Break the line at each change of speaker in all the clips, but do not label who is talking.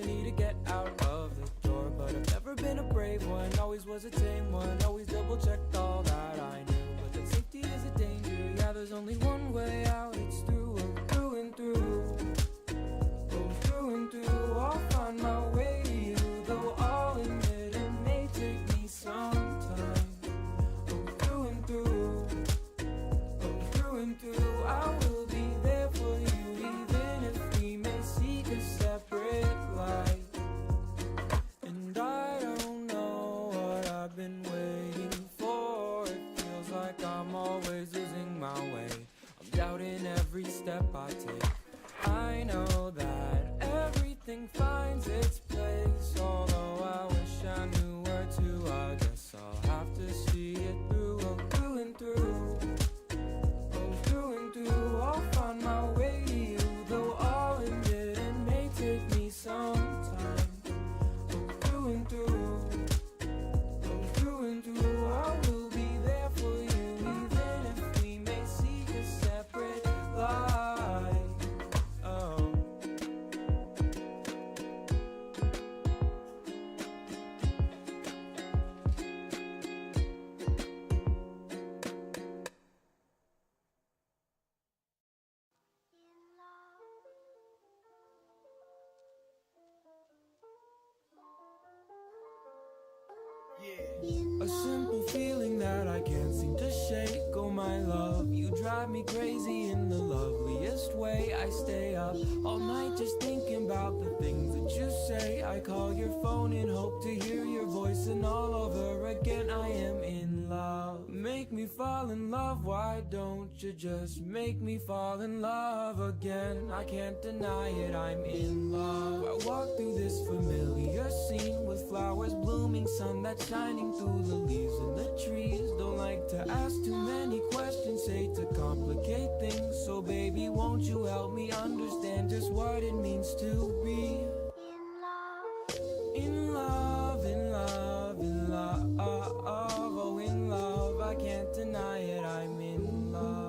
I need to get out of the door. But I've never been a brave one, always was a tame one. Always double checked all that I knew, but that safety is a danger. Yeah, there's only one way out, it's through, through and through. Oh, through and through, I'll find my way to you. Though I'll admit it may take me some time. Oh, through and through. Oh, through and through, I will be there for you, even if we may seek a separate life. And I don't know what I've been waiting for. It feels like I'm always losing my way. I'm doubting every step I take. I know that everything finds its place, although I wish I knew where to. I guess I'll have to see it through, oh, through and through. Oh, through and through, I'll find my way to you, though I'll admit it may take me some time. Oh, through and through. Oh, through and through, I will be there for you, even if we may seek a separate life. Oh. A simple feeling that I can't seem to shake. Oh my love, you drive me crazy in the loveliest way. I stay up all night just thinking about the things that you say. I call your phone and hope to hear your voice, and all over again I am in love. Make me fall in love, why don't you just make me fall in love again? I can't deny it, I'm in love. I walk through this familiar scene with flowers blooming, sun that's shining through the leaves and the trees. Don't like to ask too many questions, hate to complicate things, so baby won't you help me understand just what it means to be in love, in love, in love, in love, oh in love, I can't deny it, I'm in love.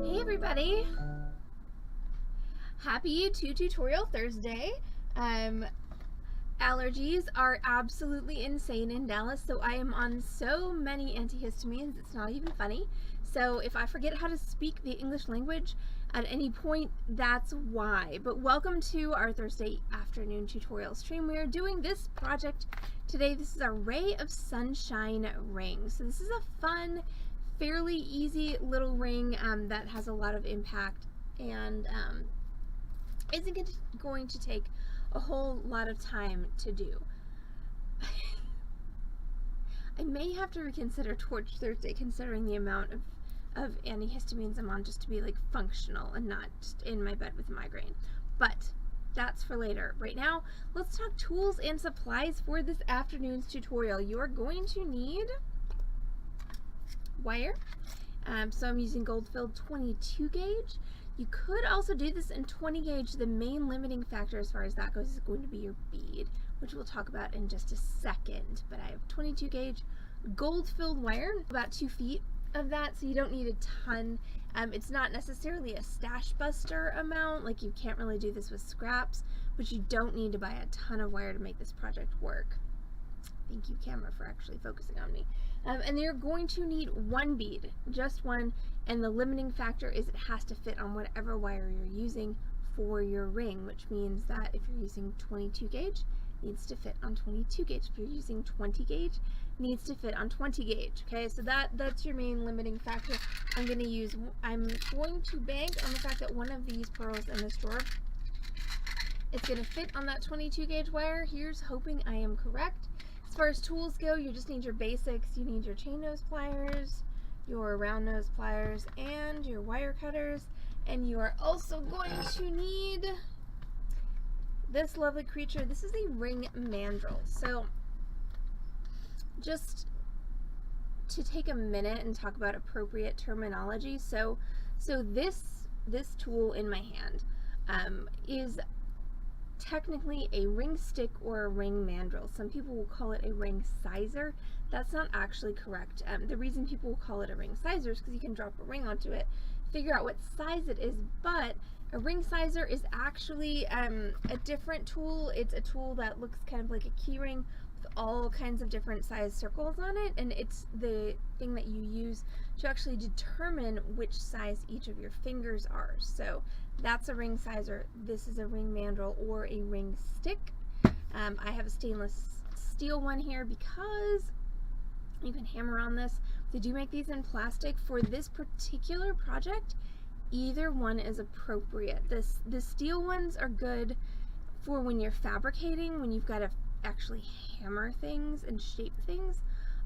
Hey everybody! Happy Tutorial Thursday. Allergies are absolutely insane in Dallas, so I am on so many antihistamines, it's not even funny. So if I forget how to speak the English language at any point, that's why. But welcome to our Thursday afternoon tutorial stream. We are doing this project today. This is our Ray of Sunshine ring. So this is a fun, fairly easy little ring that has a lot of impact and isn't going to take a whole lot of time to do. I may have to reconsider Torch Thursday, considering the amount of antihistamines I'm on, just to be like functional and not just in my bed with a migraine. But that's for later. Right now, let's talk tools and supplies for this afternoon's tutorial. You're going to need wire. So I'm using gold-filled 22 gauge. You could also do this in 20 gauge. The main limiting factor as far as that goes is going to be your bead, which we'll talk about in just a second. But I have 22 gauge gold-filled wire, about 2 feet of that, so you don't need a ton. It's not necessarily a stash buster amount, like you can't really do this with scraps, but you don't need to buy a ton of wire to make this project work. Thank you, camera, for actually focusing on me. And you're going to need 1 bead, just 1, and the limiting factor is it has to fit on whatever wire you're using for your ring, which means that if you're using 22 gauge, it needs to fit on 22 gauge. If you're using 20 gauge, it needs to fit on 20 gauge. Okay, so that's your main limiting factor. I'm going to bank on the fact that one of these pearls in this drawer is going to fit on that 22 gauge wire. Here's hoping I am correct. As far as tools go, you just need your basics. You need your chain nose pliers, your round nose pliers, and your wire cutters. And you are also going to need this lovely creature. This is a ring mandrel. So just to take a minute and talk about appropriate terminology. So this tool in my hand is technically a ring stick or a ring mandrel. Some people will call it a ring sizer. That's not actually correct. The reason people will call it a ring sizer is because you can drop a ring onto it, figure out what size it is, but a ring sizer is actually a different tool. It's a tool that looks kind of like a key ring with all kinds of different size circles on it, and it's the thing that you use to actually determine which size each of your fingers are. So that's a ring sizer. This is a ring mandrel or a ring stick. I have a stainless steel one here because you can hammer on this. They do make these in plastic. For this particular project, either one is appropriate. The steel ones are good for when you're fabricating, when you've got to actually hammer things and shape things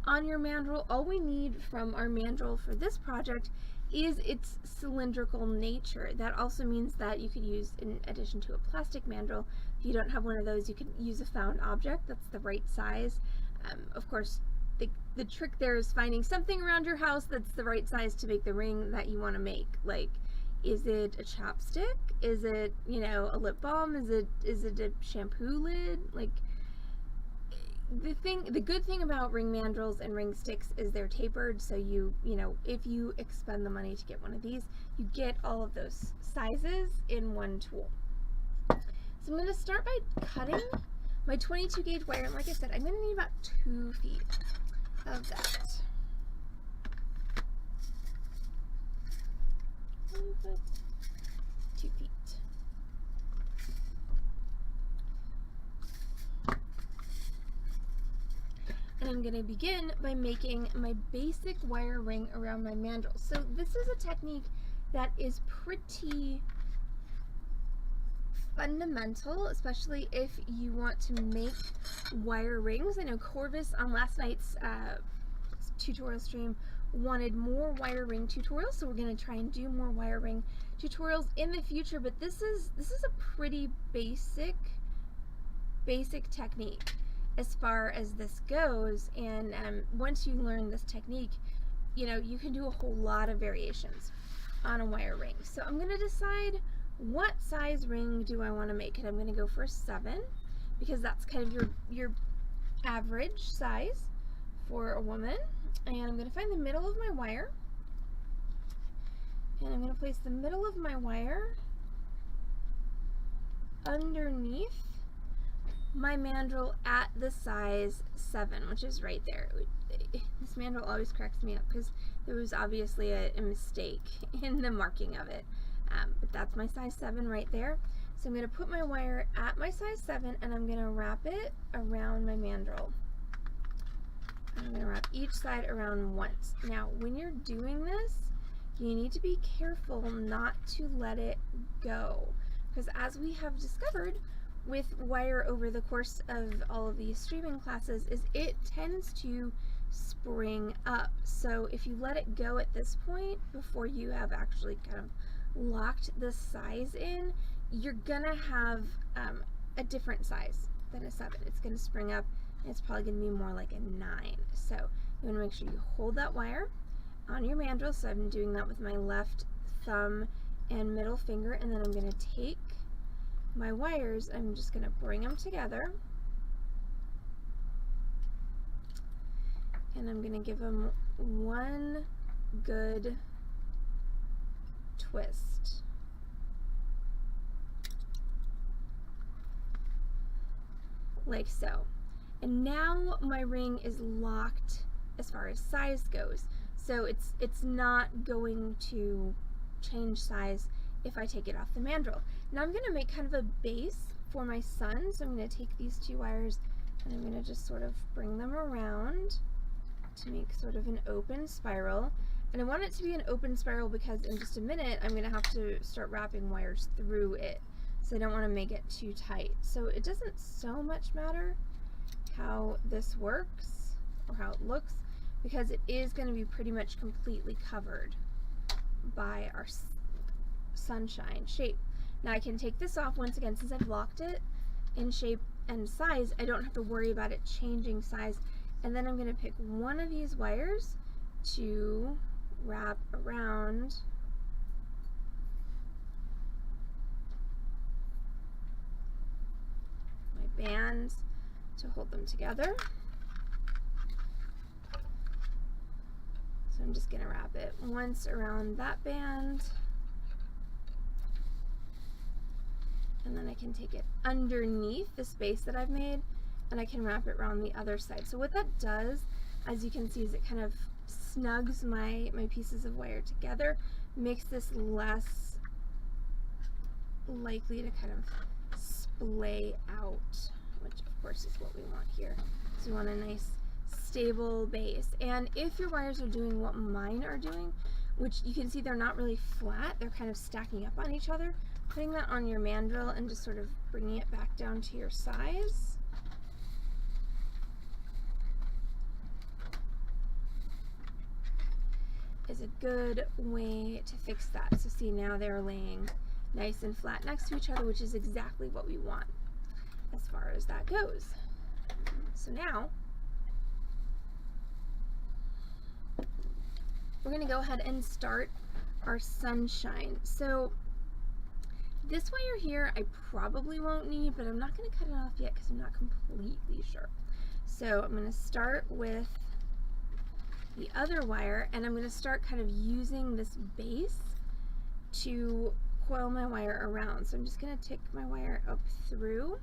on your mandrel. All we need from our mandrel for this project is its cylindrical nature. That also means that you could use, in addition to a plastic mandrel, if you don't have one of those, you can use a found object that's the right size. Of course, the trick there is finding something around your house that's the right size to make the ring that you want to make. Like, is it a chapstick? Is it, you know, a lip balm? Is it a shampoo lid? Like, the good thing about ring mandrels and ring sticks is they're tapered, so you know, if you expend the money to get one of these, you get all of those sizes in one tool. So I'm going to start by cutting my 22 gauge wire, and like I said, I'm going to need about 2 feet of that. 2 feet. And I'm going to begin by making my basic wire ring around my mandrel. So this is a technique that is pretty fundamental, especially if you want to make wire rings. I know Corvus on last night's tutorial stream wanted more wire ring tutorials, so we're going to try and do more wire ring tutorials in the future, but this is a pretty basic technique as far as this goes. And once you learn this technique, you know, you can do a whole lot of variations on a wire ring. So I'm going to decide what size ring do I want to make, and I'm going to go for 7 because that's kind of your average size for a woman. And I'm going to find the middle of my wire, and I'm going to place the middle of my wire underneath my mandrel at the size 7, which is right there. This mandrel always cracks me up because there was obviously a mistake in the marking of it, but that's my size 7 right there. So I'm going to put my wire at my size 7, and I'm going to wrap it around my mandrel. I'm going to wrap each side around once. Now, when you're doing this, you need to be careful not to let it go, because as we have discovered, with wire over the course of all of these streaming classes is it tends to spring up. So if you let it go at this point before you have actually kind of locked the size in, you're gonna have a different size than a 7. It's gonna spring up and it's probably gonna be more like a 9. So you wanna make sure you hold that wire on your mandrel. So I'm doing that with my left thumb and middle finger, and then I'm gonna take my wires, I'm just gonna bring them together, and I'm gonna give them one good twist. Like so. And now my ring is locked as far as size goes. So it's not going to change size if I take it off the mandrel. Now I'm going to make kind of a base for my sun. So I'm going to take these 2 wires and I'm going to just sort of bring them around to make sort of an open spiral. And I want it to be an open spiral because in just a minute I'm going to have to start wrapping wires through it. So I don't want to make it too tight. So it doesn't so much matter how this works or how it looks, because it is going to be pretty much completely covered by our sunshine shape. Now I can take this off once again. Since I've locked it in shape and size, I don't have to worry about it changing size. And then I'm going to pick one of these wires to wrap around my bands to hold them together. So I'm just going to wrap it once around that band, and then I can take it underneath the space that I've made and I can wrap it around the other side. So what that does, as you can see, is it kind of snugs my pieces of wire together, makes this less likely to kind of splay out, which of course is what we want here. So we want a nice stable base. And if your wires are doing what mine are doing, which you can see they're not really flat, they're kind of stacking up on each other, putting that on your mandrel and just sort of bringing it back down to your size is a good way to fix that. So see, now they're laying nice and flat next to each other, which is exactly what we want as far as that goes. So now we're going to go ahead and start our sunshine. So this wire here I probably won't need, but I'm not going to cut it off yet because I'm not completely sure. So I'm going to start with the other wire, and I'm going to start kind of using this base to coil my wire around. So I'm just going to take my wire up through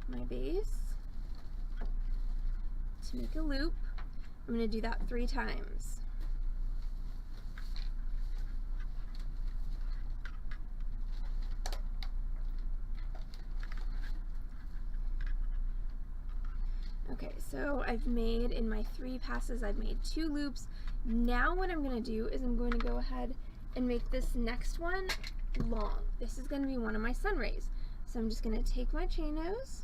my base to make a loop. I'm going to do that 3 times. Okay, so I've made, in my 3 passes, I've made 2 loops. Now what I'm going to do is I'm going to go ahead and make this next one long. This is going to be one of my sun rays. So I'm just going to take my chain nose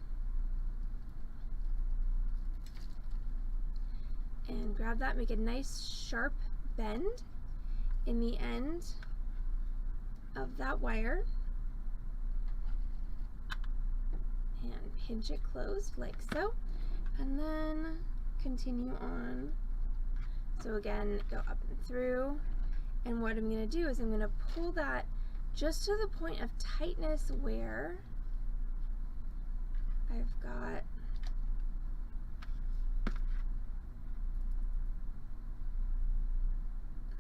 and grab that, make a nice sharp bend in the end of that wire and pinch it closed like so, and then continue on. So again, go up and through, and what I'm going to do is I'm going to pull that just to the point of tightness where I've got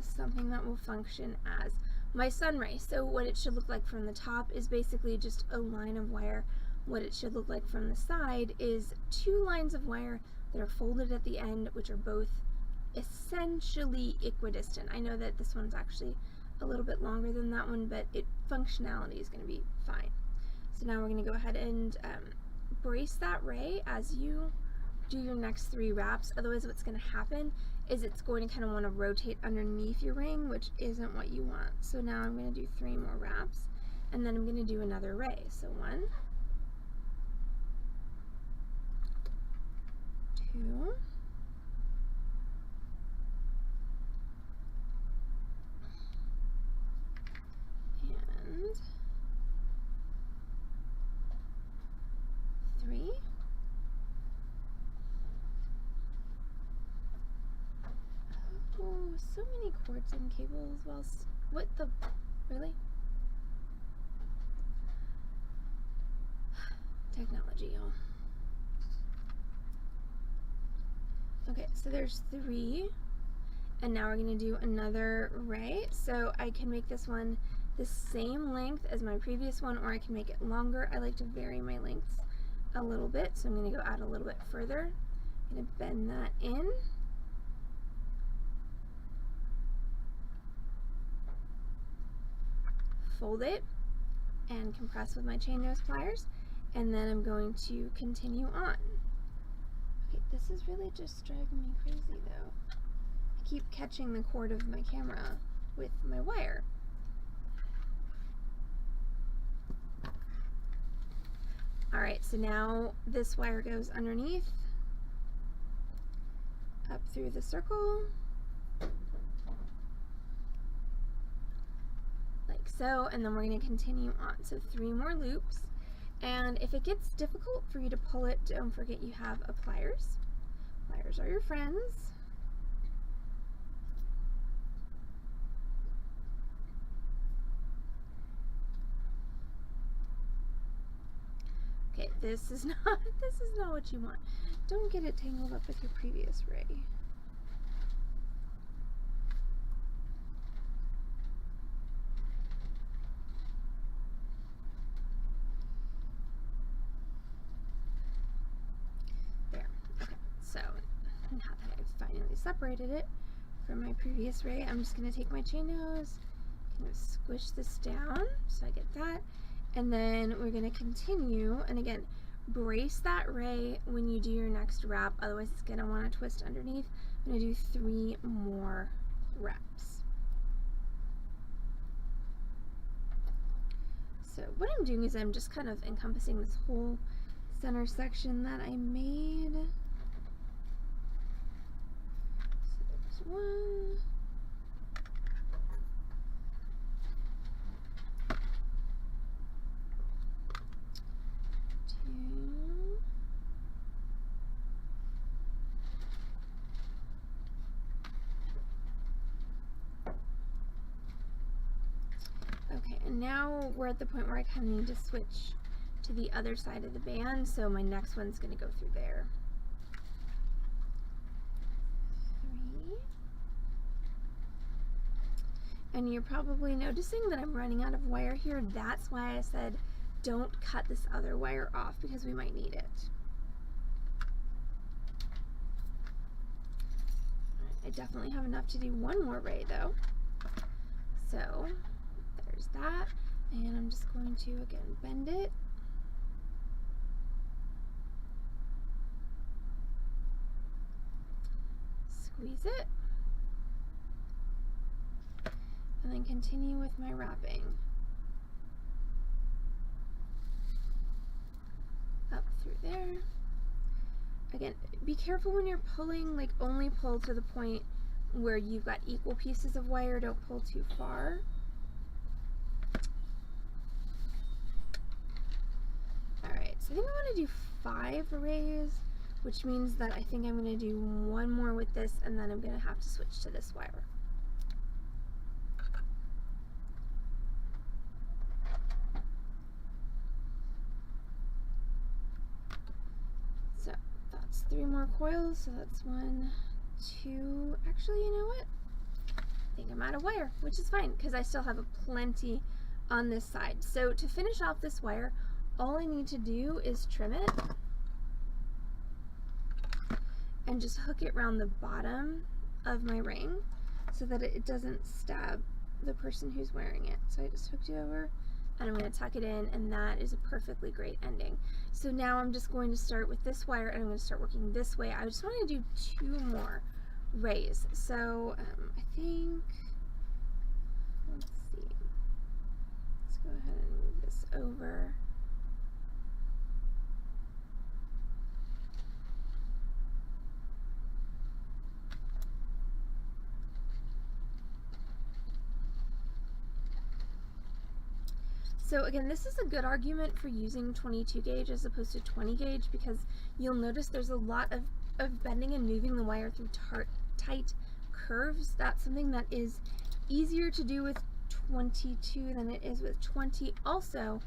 something that will function as my sun ray. So what it should look like from the top is basically just a line of wire. What it should look like from the side is 2 lines of wire that are folded at the end, which are both essentially equidistant. I know that this one's actually a little bit longer than that one, but functionality is going to be fine. So now we're going to go ahead and brace that ray as you do your next 3 wraps. Otherwise what's going to happen is it's going to kind of want to rotate underneath your ring, which isn't what you want. So now I'm going to do 3 more wraps, and then I'm going to do another ray. So 1, 2, and 3. Oh, so many cords and cables. Well, what the, really? Technology, y'all. Okay, so there's 3, and now we're going to do another ray. So I can make this one the same length as my previous one, or I can make it longer. I like to vary my lengths a little bit, so I'm going to go out a little bit further. I'm going to bend that in. Fold it and compress with my chain nose pliers, and then I'm going to continue on. Okay, this is really just driving me crazy though. I keep catching the cord of my camera with my wire. Alright, so now this wire goes underneath, up through the circle, like so, and then we're going to continue on. So 3 more loops, and if it gets difficult for you to pull it, don't forget you have a pliers. Pliers are your friends. Okay, this is not what you want. Don't get it tangled up with your previous ray. There. Okay, so now that I've finally separated it from my previous ray, I'm just going to take my chain nose, kind of squish this down so I get that. And then we're going to continue, and again, brace that ray when you do your next wrap, otherwise it's going to want to twist underneath. I'm going to do 3 more wraps. So what I'm doing is I'm just kind of encompassing this whole center section that I made. So there's 1. Okay, and now we're at the point where I kind of need to switch to the other side of the band, so my next one's going to go through there. 3. And you're probably noticing that I'm running out of wire here. That's why I said don't cut this other wire off, because we might need it. I definitely have enough to do 1 more ray though. So there's that, and I'm just going to again bend it. Squeeze it. And then continue with my wrapping. Up through there. Again, be careful when you're pulling, like only pull to the point where you've got equal pieces of wire, don't pull too far. Alright, so I think I want to do 5 rays, which means that I think I'm going to do 1 more with this, and then I'm going to have to switch to this wire. So that's 3 more coils, so that's 1, 2, actually, you know what? I think I'm out of wire, which is fine, because I still have a plenty on this side. So to finish off this wire, all I need to do is trim it and just hook it around the bottom of my ring so that it doesn't stab the person who's wearing it. So I just hooked it over, and I'm going to tuck it in, and that is a perfectly great ending. So now I'm just going to start with this wire, and I'm going to start working this way. I just want to do 2 more rays. So I think, let's see, let's go ahead and this over. So again, this is a good argument for using 22 gauge as opposed to 20 gauge because you'll notice there's a lot of bending and moving the wire through tight curves. That's something that is easier to do with 22 than it is with 20. Also,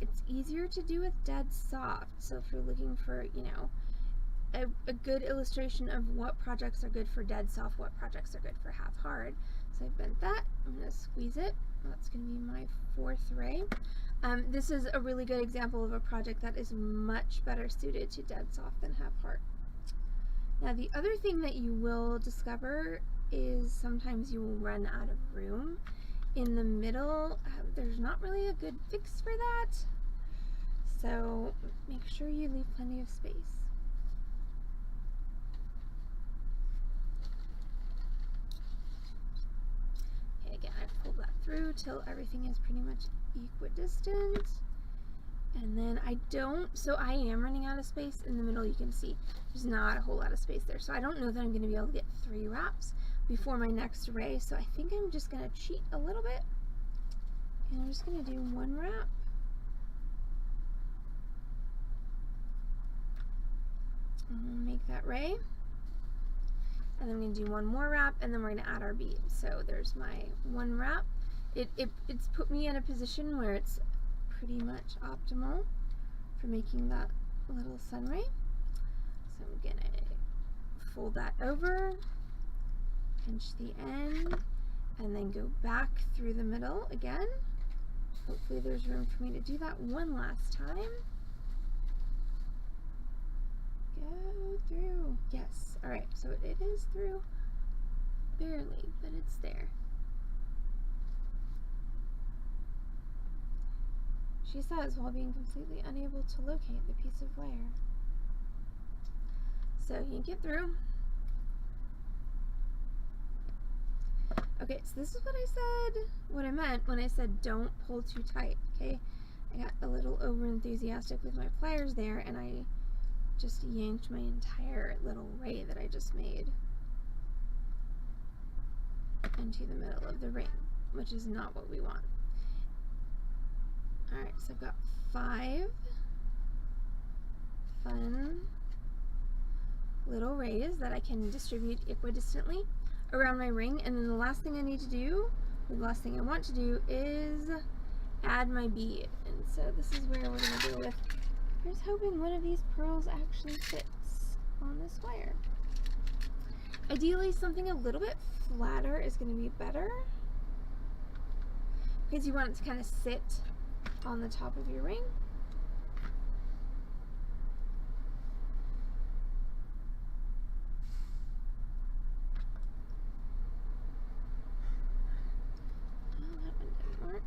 it's easier to do with dead soft. So if you're looking for, you know, a good illustration of what projects are good for dead soft, what projects are good for half hard. So I've bent that. I'm going to squeeze it. That's going to be my 4th ray. This is a really good example of a project that is much better suited to dead soft than half hard. Now the other thing that you will discover is sometimes you will run out of room in the middle. There's not really a good fix for that, so make sure you leave plenty of space. Okay, again, I pulled that through till everything is pretty much equidistant. And then I am running out of space in the middle. You can see there's not a whole lot of space there. So I don't know that I'm going to be able to get 3 wraps before my next ray. So I think I'm just going to cheat a little bit. And I'm just going to do 1 wrap. And make that ray. And then I'm going to do 1 more wrap, and then we're going to add our bead. So there's my 1 wrap. It's put me in a position where it's pretty much optimal for making that little sun ray. So I'm going to fold that over, pinch the end, and then go back through the middle again. Hopefully there's room for me to do that one last time. Go through. Yes. All right. So it is through barely, but it's there. She says while being completely unable to locate the piece of wire. So you get through. Okay, so this is what I said, what I meant when I said don't pull too tight, okay? I got a little over enthusiastic with my pliers there, and I just yanked my entire little ray that I just made into the middle of the ring, which is not what we want. Alright, so I've got 5 fun little rays that I can distribute equidistantly around my ring, and then the last thing I need to do, the last thing I want to do, is add my bead. And so this is where we're going to go with, here's hoping one of these pearls actually fits on this wire. Ideally something a little bit flatter is going to be better, because you want it to kind of sit on the top of your ring. Oh, that one didn't work.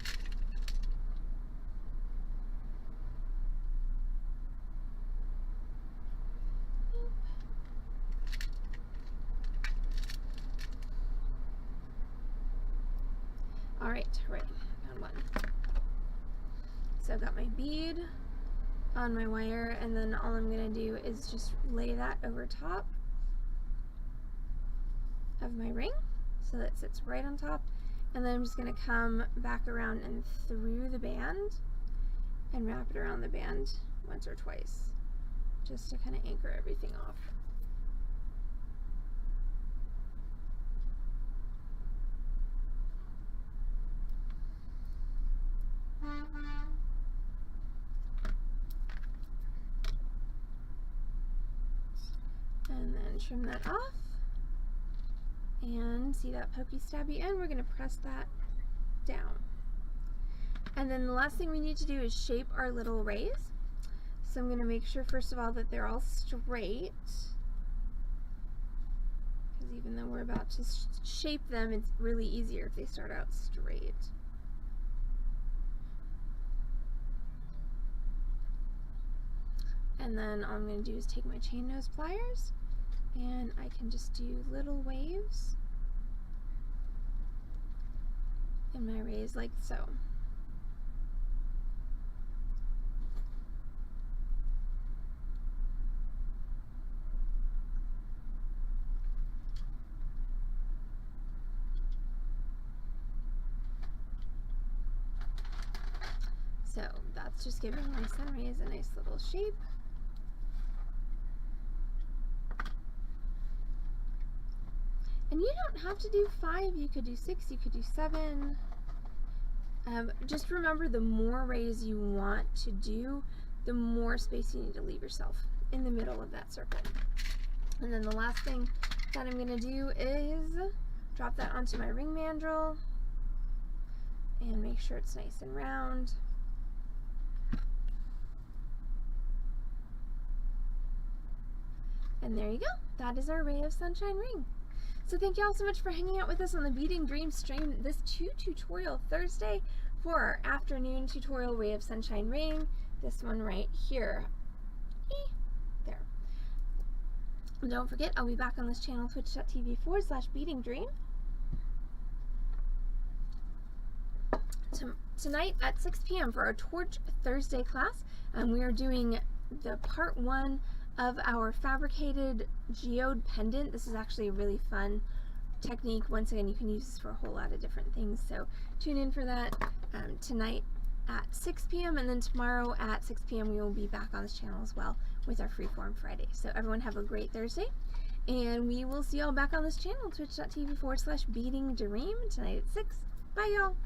Nope. All right, ready. Found one. So I've got my bead on my wire, and then all I'm going to do is just lay that over top of my ring so that it sits right on top, and then I'm just going to come back around and through the band and wrap it around the band once or twice just to kind of anchor everything off. And then trim that off, and see that pokey stabby end, we're going to press that down. And then the last thing we need to do is shape our little rays. So I'm going to make sure first of all that they're all straight, because even though we're about to shape them, it's really easier if they start out straight. And then all I'm going to do is take my chain nose pliers, and I can just do little waves in my rays like so. So that's just giving my sun rays a nice little shape. And you don't have to do 5, you could do 6, you could do 7. Just remember, the more rays you want to do, the more space you need to leave yourself in the middle of that circle. And then the last thing that I'm going to do is drop that onto my ring mandrel and make sure it's nice and round. And there you go. That is our Ray of Sunshine ring. So thank you all so much for hanging out with us on the Beading Dream stream this tutorial Thursday for our afternoon tutorial Ray of Sunshine ring. This one right here. There. And don't forget, I'll be back on this channel, twitch.tv/beadingdream. Tonight at 6 p.m. for our Torch Thursday class. We are doing the part 1 of our fabricated geode pendant. This is actually a really fun technique. Once again, you can use this for a whole lot of different things, so tune in for that tonight at 6 p.m. and then tomorrow at 6 p.m. we will be back on this channel as well with our Freeform Friday. So everyone have a great Thursday, and we will see y'all back on this channel, twitch.tv/beadingdream tonight at 6. Bye y'all!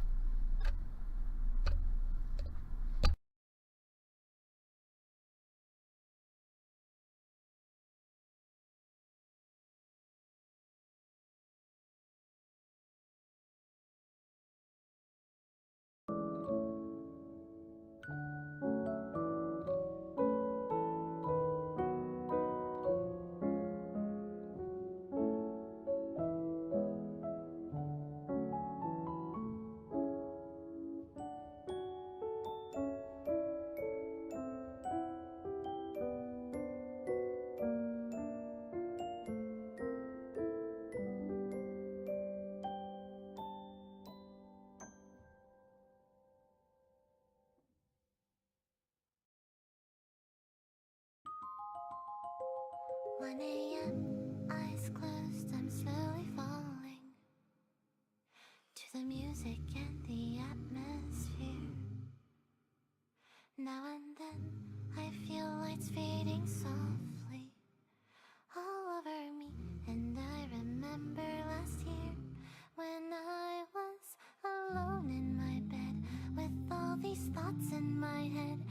One a.m., eyes closed, I'm slowly falling to the music and the atmosphere. Now and then, I feel lights fading softly all over me. And I remember last year when I was alone in my bed with all these thoughts in my head.